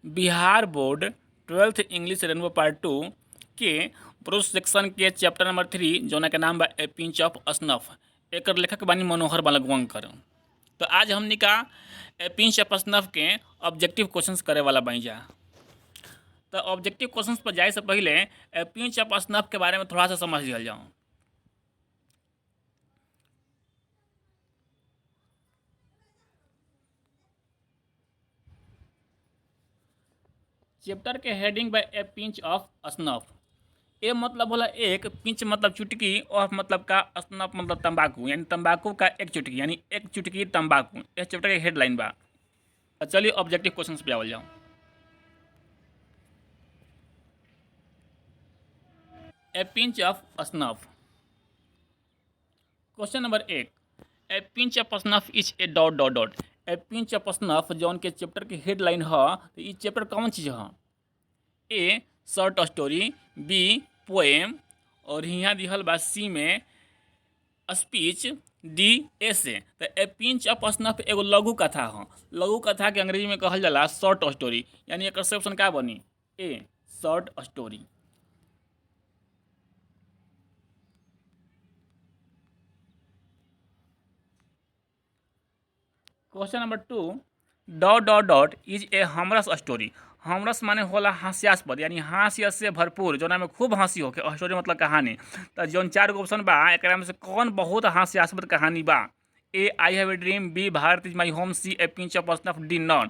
Bihar board 12th English rainbow part 2 के पुरुष section के चैप्टर नंबर 3 जौना के नाम बा ए पिंच ऑफ स्नफ। एकर लेखक बानी मनोहर बालगवंकर। तो आज हमनी का ए पिंच ऑफ स्नफ के ऑब्जेक्टिव क्वेश्चंस करे वाला बनी जा। तो ऑब्जेक्टिव क्वेश्चंस पर जाए से पहले ए पिंच ऑफ स्नफ के बारे में थोड़ा सा समझ लिया जाऊँ। चैप्टर के heading by a pinch of snuff. A मतलब होला एक, पिंच मतलब चुटकी, ऑफ मतलब का, स्नफ मतलब तंबाकू, यानी तंबाकू का एक चुटकी, यानी एक चुटकी तंबाकू। इस चैप्टर के हेडलाइन बा। तो चलिए ऑब्जेक्टिव क्वेश्चंस पे आवल जाओ। ए pinch of snuff. Question number 1, A pinch of snuff is a dot dot dot. A pinch of snuff जौन के चैप्टर के हेडलाइन ह, तो ई चैप्टर कौन चीज़ ह? A short story, B poem, और यहाँ दिहल बा सी में स्पीच, डी एसे। तो ए पिंच ऑफ स्नफ एगो लघु कथा ह। लघु कथा के अंग्रेजी में कहल जाला शॉर्ट स्टोरी, यानी एक ऑप्शन का बनी? A short story. Question number 2, dot dot dot is a humorous story. Humorous माने होला हास्यास्पद, यानी हास्य से भरपूर, जोना में खूब हंसी होके। स्टोरी मतलब कहानी। तो जौन 4 गो ऑप्शन बा, एकरा में से कौन बहुत हास्यास्पद कहानी बा? A I have a dream, B Bharat is my home, C a pinch of snuff, D none.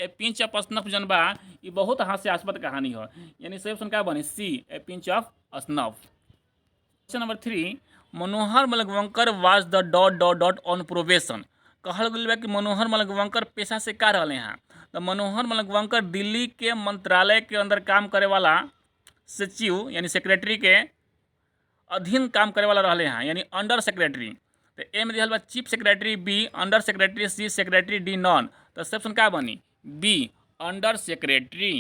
A pinch of snuff जौन बा ये बहुत हास्यास्पद कहानी हो, यानी सही ऑप्शन का बनी? C a pinch of snuff. Question number 3, Manohar Malgaonkar was the dot dot dot on probation. कहल गई बा कि मनोहर मलगवंकर पेशा से का रहले हैं? तो मनोहर मलगवंकर दिल्ली के मंत्रालय के अंदर काम करे वाला सचिव, यानी सेक्रेटरी के अधीन काम करे वाला रहले हैं, यानी अंडर सेक्रेटरी। तो ए में दिहल बा chief secretary, B under secretary, C secretary, D none. तो ऑप्शन का बनी? B under secretary.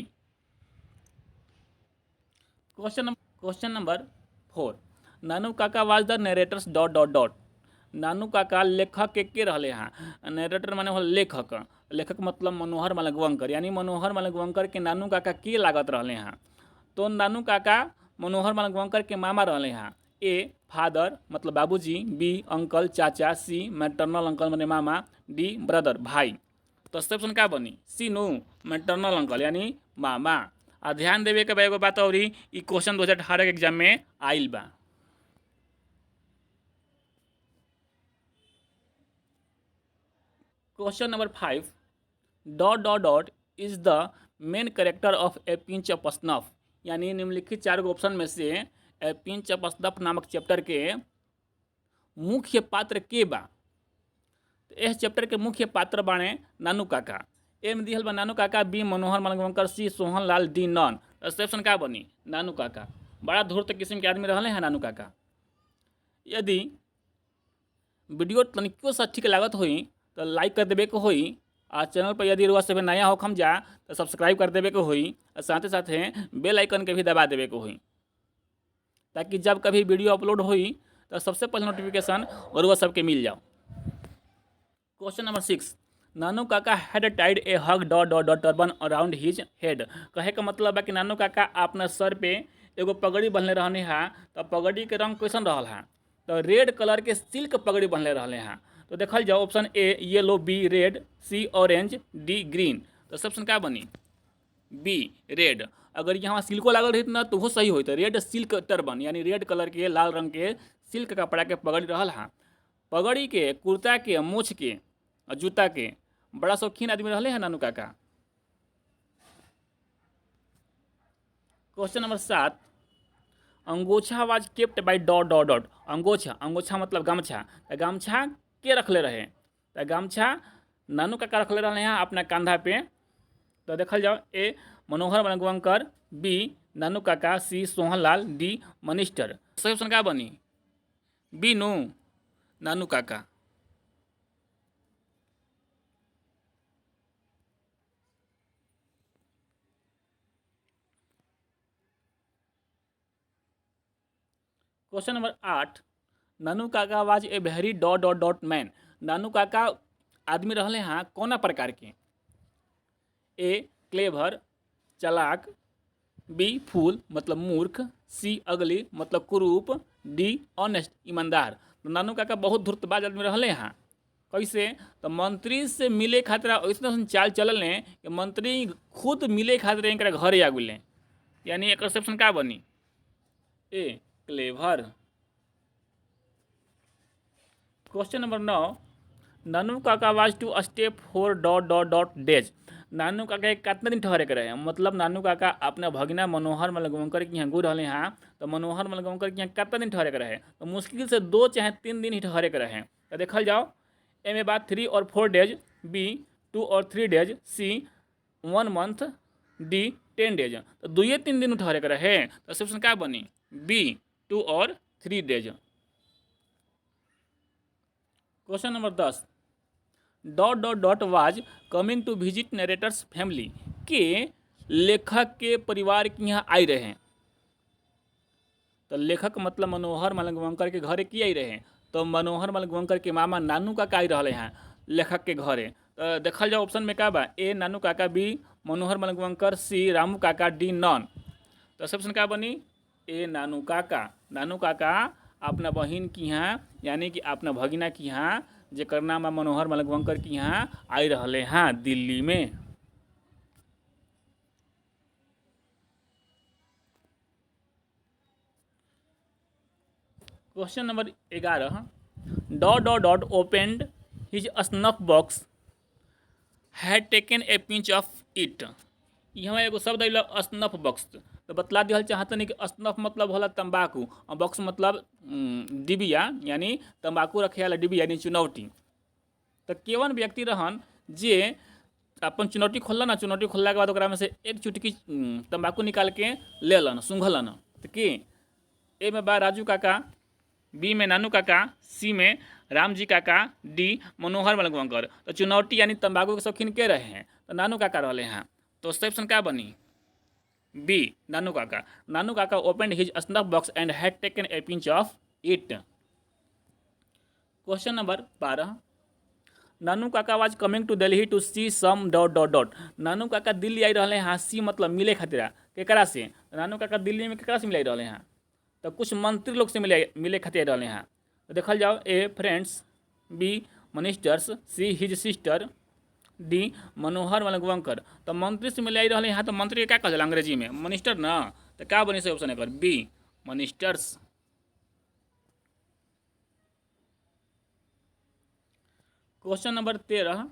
Question number 4, Nanu Kaka was the narrator's dot dot dot. Nanu Kaka लेखक के रहले हैं। नरेटर माने हो लेखक। लेखक मतलब मनोहर मलगवंकर, यानी मनोहर मलगवंकर के नानू काका के लागत रहले हैं। तो नानू काका मनोहर मलगवंकर के मामा रहले हैं। ए फादर मतलब बाबूजी, बी अंकल चाचा, सी मैटरनल अंकल माने मामा, डी ब्रदर भाई। तो ऑप्शन का बनी? सी नो मैटरनल अंकल, यानी मामा। आ ध्यान देवे के बा एगो बात और, ई क्वेश्चन 2018 के एग्जाम में आइल बा। Question number 5, dot dot dot is the main character of A pinch of snuff. यानी निम्नलिखित 4 गो ऑप्शन में से ए पिंच ऑफ स्नफ नामक चैप्टर के मुख्य पात्र के बा? तो इस चैप्टर के मुख्य पात्र बाणे नानू काका। ए में दिहल बा नानू काका, बी मनोहर मलगवंकर, सी Sohan Lal, D non. Option का बनी? नानू काका। बड़ा धूर्त किस्म के आदमी रहले हैं नानू काका। यदि वीडियो तनिको सा ठीक लागत होई तो लाइक कर देवे के होई। आ चैनल पर यदि रुआ सब नया होखम जा तो सब्सक्राइब कर देवे के होई, और साथ साथे बेल आइकन के भी दबा देवे के होई, ताकि जब कभी वीडियो अपलोड होई तो सबसे पहले नोटिफिकेशन रुआ सबके मिल जाओ। Question number 6, Nanu Kaka had tied a hug dot dot dot turban around his head. कहे का मतलब है कि नानू काका अपने सर पे एगो पगड़ी बंधले रहने हैं। तो पगड़ी के रंग कैसन रहल है? तो रेड कलर के सिल्क पगड़ी बंधले रहले हैं। तो देखल जाओ option A yellow, B red, C orange, D green. तो ऑप्शन का बनी? B red. अगर यहाँ सिल्को लागल रही ना तो वो सही होता। रेड सिल्क टर्बन, यानी रेड कलर के लाल रंग के सिल्क कपड़ा के पगड़ी रहल है। पगड़ी के, कुर्ता के, मोछ के और जूता के बड़ा शौकीन आदमी रहले हैं Nanu Kaka. Question number 7, angocha was kept by dot dot dot. अंगोछा, अंगोछा मतलब गमछा। तो गमछा के रखले रहे? तो गमछा नानू काका रखले रहले हैं अपना कंधा पे। तो देखल जाओ ए मनोहर मलगवंकर, बी नानू काका, सी सोहन लाल, डी मनिस्टर। सही ऑप्शन का बनी? Be no Nanu Kaka. Question number 8, Nanu Kaka was a very dot dot dot man. Nanu Kaka आदमी रहले हैं कौना प्रकार के? ए क्लेवर, चालाक, बी फूल मतलब मूर्ख, सी अगली मतलब कुरूप, डी ऑनेस्ट ईमानदार। तो नानू काका बहुत धूर्तबाज आदमी रहले यहाँ। कैसे? तो मंत्री से मिले खातिर ऐसा चाल चलल ने कि मंत्री खुद मिले खातिर एक घरे आ गए। यानी एक सेप्शन का बनी? A clever. Question number 9, Nanu Kaka was to stay for dot dot dot days. Nanu Kaka एक कितना दिन ठहरे के रहे? मतलब नानू काका अपने भगिना मनोहर मलगवंकर के यहाँ गुड़ रहे यहाँ। तो मनोहर मलगवंकर के यहाँ कितना दिन ठहरे के रहे? तो मुश्किल से 2 चाहे 3 दिन ही ठहरे के रहे। तो देखल जाओ, ए में बात 3 और 4 डेज, बी 2 और 3 डेज, सी 1 मंथ, डी 10 डेज। तो 2-3 दिन ठहरे के रहे। तो ऑप्शन क्या बनी? बी 2 और 3 days. Question number 10, dot dot dot was coming to visit narrator's family. के लेखक के परिवार के यहाँ आई रहे। तो लेखक मतलब मनोहर मलगवंकर के घरे की आई रहे। तो मनोहर मलगवंकर के मामा नानू काका आई रहे हैं लेखक के घरे। तो देखल जाओ ऑप्शन में क्या बा? ए नानू काका, बी मनोहर मलगवंकर, सी रामू काका, डी नॉन। तो ऑप्शन क्या बनी? ए नानू काका। नानू काका अपना बहन की यहाँ यानी कि अपना भगिना की यहाँ जेकर नाम मनोहर मलगवंकर की यहाँ आई रहे हैं दिल्ली में। Question number 11, dot dot dot opened his snuff box had taken a pinch of it. यहाँ एगो शब्द अल स्नफ बॉक्स। तो बतला दिया चाहते नहीं कि स्नफ मतलब होला तंबाकू और बॉक्स मतलब डिबिया यानी तंबाकू रखे वाला डिबिया यानी चुनौती। तो केवन व्यक्ति रहन जे अपन चुनौती खोलन ना, चुनौती खोलला के बाद ओकरा में से एक चुटकी तंबाकू निकाल के लेलन, सूंघलन। तो कि ए में बा राजू काका, बी में नानू काका, सी में राम जी काका, डी मनोहर मलगवंकर। तो चुनौती यानी तंबाकू के शौकीन के रहे हैं? तो नानू काका रहे हैं। तो ऑप्शन क्या बनी? B Nanu Kaka. Nanu Kaka opened his snuff box and had taken a pinch of it. Question number 12, Nanu Kaka was coming to Delhi to see some dot dot dot. Nanu Kaka Delhi आई रहे हैं, सी मतलब मिले खातिर। केकरा से? नानू काका दिल्ली में केकरा से मिले रहे हैं? तो कुछ मंत्री लोग से मिले खातिर रहे हैं। तो देखल जाओ, A friends, B ministers, C his sister, D Manohar Malgaonkar. तो मंत्री से मिले रहे हैं। तो मंत्री के क्या कहल अंग्रेजी में? मिनिस्टर ना। तो क्या बनी से ऑप्शन एक B ministers. Question number 13,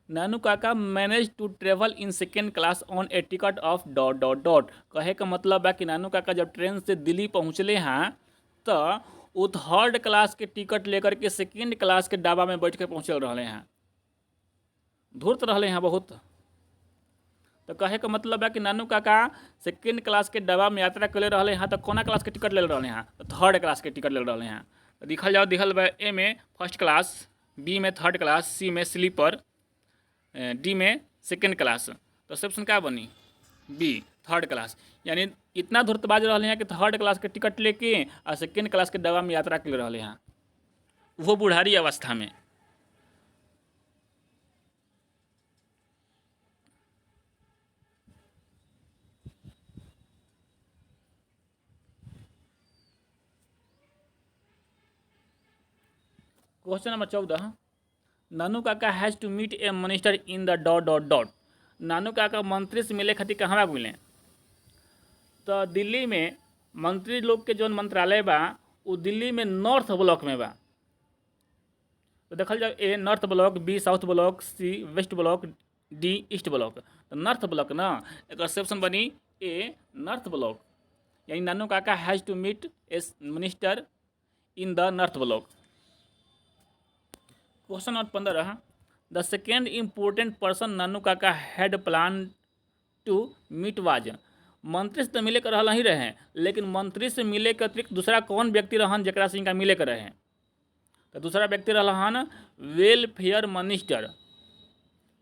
Nanu Kaka manage to travel in second class on a ticket of dot dot dot. कहे का मतलब है कि नानू काका जब ट्रेन से दिल्ली पहुँचले हैं तो वो 3rd क्लास के टिकट लेकर के सेकेंड क्लास के डब्बा में बैठ के पहुँचल रहे हैं। धूर्त रहे हैं बहुत। तो कहे का मतलब है कि नानू काका सेकेंड क्लास के डब्बा में यात्रा कर रहे हैं। तो कोना क्लास के टिकट ले रहे हैं? तो 3rd क्लास के टिकट ले रहे हैं। तो दिखल जाओ, दिखल बा ए में 1st क्लास, बी में 3rd क्लास, सी में स्लीपर, डी में सेकेंड क्लास। तो ऑप्शन क्या बनी? B 3rd class. यानी इतना धूर्तबाज रहे हैं कि 3rd क्लास के टिकट लेके और सेकेंड क्लास के डब्बा में यात्रा कर रहे हैं, वो बुढ़ारी अवस्था में। Question number 14, Nanu Kaka has to meet a minister in the dot dot dot. Nanu Kaka मंत्री से मिले खातिर कहाँ मिले? तो दिल्ली में मंत्री लोग के जौन मंत्रालय बा वो दिल्ली में नॉर्थ ब्लॉक में बा। तो देखल जाए, A north block, B south block, C west block, D east block. तो नॉर्थ ब्लॉक ना, एक ऑप्शन बनी ए नॉर्थ ब्लॉक। यानी Nanu Kaka has to meet a minister in the north block. Question number 15, the second important person Nanu Kaka had plan to meet was. मंत्री से तो मिले कर ही रहे हैं, लेकिन मंत्री से मिले के अतिरिक्त दूसरा कौन व्यक्ति रहन जरा से इनका मिले कर रहे हैं? तो दूसरा व्यक्ति रहन वेलफेयर मिनिस्टर।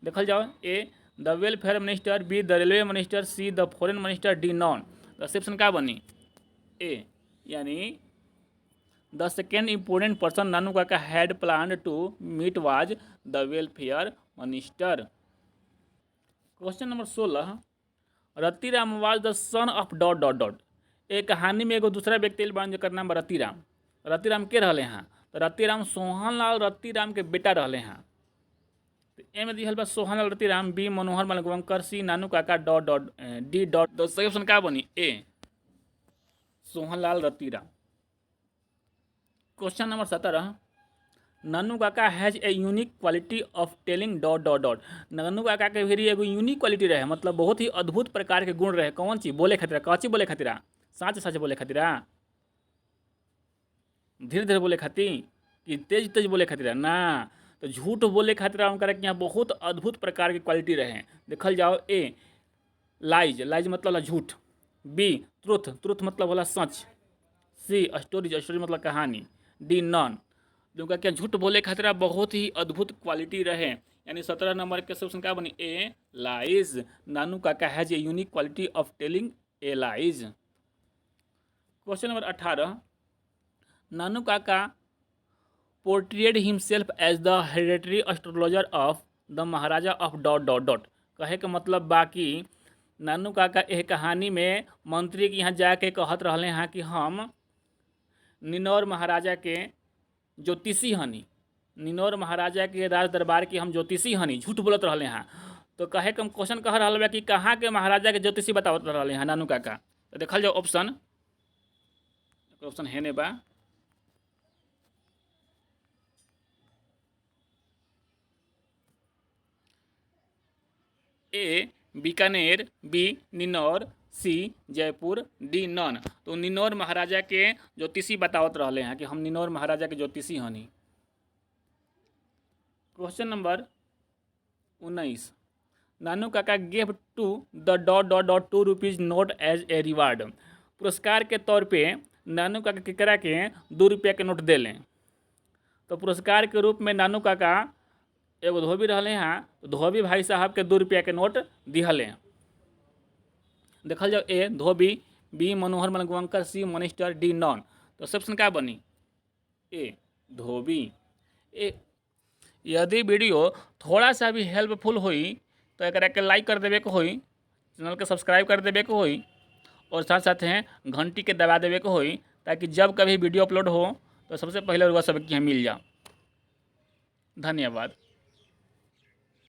देखल जाओ, A the welfare minister, B the railway minister, C the foreign minister, D none. तो ऑप्शन क्या बनी? ए यानी the second important person Nanu Kaka had plan to meet was the welfare minister. Question number 16, Ratiram was the son of dot dot dot. एक कहानी में एगो दूसरा व्यक्ति बन जकर नाम बा रतिराम। रतिराम के रहले हैं? तो रतिराम सोहनलाल रतिराम के बेटा रहले हैं। तो ए में दिहल बा सोहनलाल रतिराम, बी मनोहर मलगवंकर, सी नानू काका, डॉट डॉट डी डॉट। तो सही ऑप्शन का बनी? A Sohanlal Ratiram. Question number 17, Nanu Kaka has a unique quality of telling dot dot dot. Nanu Kaka के भी एगो यूनिक क्वालिटी रहे, मतलब बहुत ही अद्भुत प्रकार के गुण रहे। कौन चीज? बोले खातिर। कौची बोले खातिर? साँच साँच बोले खातिर, धीरे धीरे बोले खातिर, कि तेज तेज बोले खातिर ना? तो झूठ बोले खातिर उनका यहाँ बहुत अद्भुत प्रकार की क्वालिटी रहे। देखल जाओ, ए लाइज, लाइज मतलब होला झूठ। बी ट्रुथ, ट्रुथ मतलब होला सच। सी स्टोरीज, स्टोरी मतलब कहानी। डी नॉन, जो क्या झूठ बोले खातिर बहुत ही अद्भुत क्वालिटी रहे। यानी 17 नंबर के ऑप्शन का बनी? ए lies. Nanu Kaka has a unique quality of telling a lies. Question number 18, Nanu Kaka portrayed himself as the hereditary astrologer of the Maharaja of dot dot dot. कहे के मतलब बाकी नानू काका एह कहानी में मंत्री के यहाँ जाके कहत रहले हैं कि हम निनौर महाराजा के ज्योतिषी हनी, निनौर महाराजा के राज दरबार की हम ज्योतिषी हनी, झूठ बोलत रहले हैं। तो कहे के हम क्वेश्चन कह रहा बा कि कहाँ के महाराजा के ज्योतिषी बतावत रहले हैं नानू काका। तो देखल जाओ ऑप्शन, ऑप्शन है ने बा ए बीकानेर, बी निनौर, सी जयपुर, डी नॉन। तो निनौर महाराजा के ज्योतिषी बतावत रहले हैं कि हम निनौर महाराजा के ज्योतिषी Honey. Question number 19, Nanu Kaka gave to the dot dot dot 2 rupees note as a reward. पुरस्कार के तौर पे नानू काका केकरा के 2 रुपया के नोट देलें। तो पुरस्कार के रूप में नानू काका एगो धोबी रहले हैं, तो धोबी भाई साहब के 2 रुपया के नोट दिहले। देखल जाओ, ए धोबी, बी मनोहर मलगवंकर, सी मनिस्टर, डी नॉन। तो ऑप्शन का बनी? ए धोबी। ए यदि वीडियो थोड़ा सा भी हेल्पफुल हुई तो एकरा के लाइक कर देवे के होई, चैनल के सब्सक्राइब कर देवे के होई, और साथ साथ हैं घंटी के दबा देवे के होई, ताकि जब कभी वीडियो अपलोड हो तो सबसे पहले रुआ सबके यहाँ मिल जाओ। धन्यवाद।